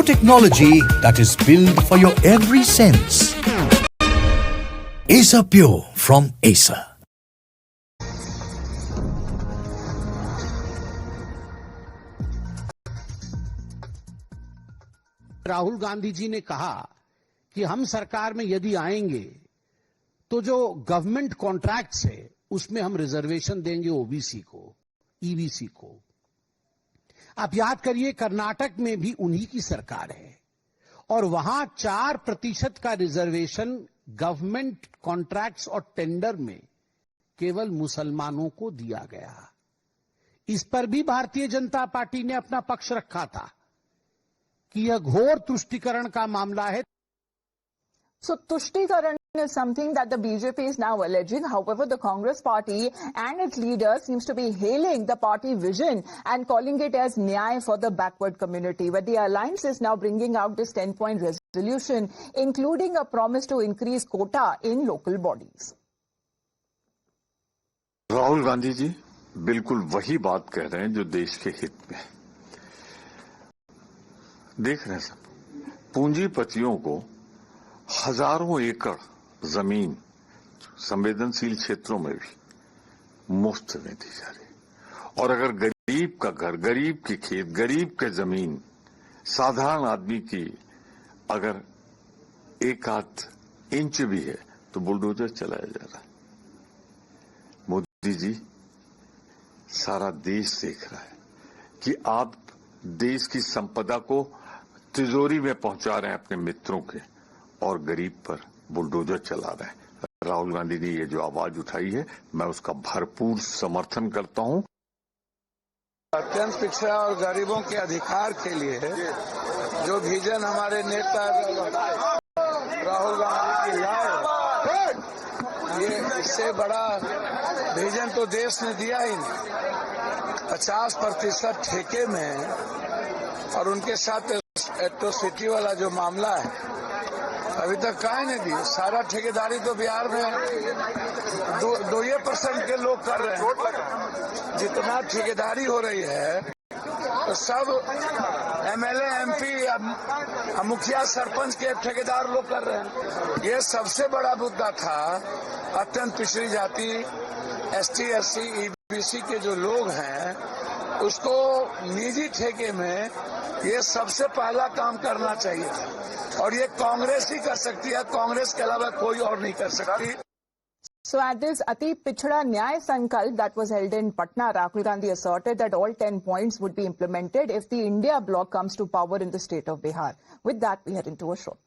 technology that is built for your every sense. Acer Pure from Acer. Rahul Gandhi ji ने कहा कि हम सरकार में यदि आएंगे तो जो गवर्नमेंट कॉन्ट्रैक्ट्स है उसमें हम रिजर्वेशन देंगे ओबीसी को, ईबीसी को। आप याद करिए कर्नाटक में भी उन्हीं की सरकार है और वहां 4% का रिजर्वेशन गवर्नमेंट कॉन्ट्रैक्ट्स और टेंडर में केवल मुसलमानों को दिया गया। इस पर भी भारतीय जनता पार्टी ने अपना पक्ष रखा था कि यह घोर तुष्टीकरण का मामला है। So tushtikarana is something that the BJP is now alleging. However, the Congress party and its leader seems to be hailing the party vision and calling it as Nyay for the backward community, where the alliance is now bringing out this 10-point resolution, including a promise to increase quota in local bodies. Rahul Gandhi ji बिल्कुल वही बात कह रहे हैं जो देश के हित में है। देख रहे हैं सब, पूंजीपतियों को हजारों एकड़ जमीन संवेदनशील क्षेत्रों में भी मुफ्त में दी जा रही। और अगर गरीब का घर, गरीब की खेत, गरीब के जमीन, साधारण आदमी की अगर एक आध इंच भी है तो बुलडोजर चलाया जा रहा है। मोदी जी, सारा देश देख रहा है कि आप देश की संपदा को तिजोरी में पहुंचा रहे हैं अपने मित्रों के और गरीब पर बुलडोजर चला रहे हैं। राहुल गांधी ने ये जो आवाज उठाई है, मैं उसका भरपूर समर्थन करता हूं। अत्यंत पिछड़ा और गरीबों के अधिकार के लिए जो विजन हमारे नेता राहुल गांधी की लाए, ये इससे बड़ा विजन तो देश ने दिया ही नहीं। 50% ठेके में और उनके साथ एट्रोसिटी वाला जो मामला है अभी तक काहे नहीं दी। सारा ठेकेदारी तो बिहार में 2% के लोग कर रहे हैं। जितना ठेकेदारी हो रही है तो सब एमएलए, एमपी, मुखिया, सरपंच के ठेकेदार लोग कर रहे हैं। ये सबसे बड़ा मुद्दा था। अत्यंत पिछड़ी जाति, एसटी, एससी, ईबीसी के जो लोग हैं उसको निजी ठेके में ये सबसे पहला काम करना चाहिए था और ये कांग्रेस ही कर सकती है। कांग्रेस के अलावा कोई और नहीं कर सकती। So at this Ati Pichhda Nyay Sankalp that was held in Patna, Rahul Gandhi asserted that all 10 points would be implemented if the India bloc comes to power in the state of Bihar. With that, we head into a short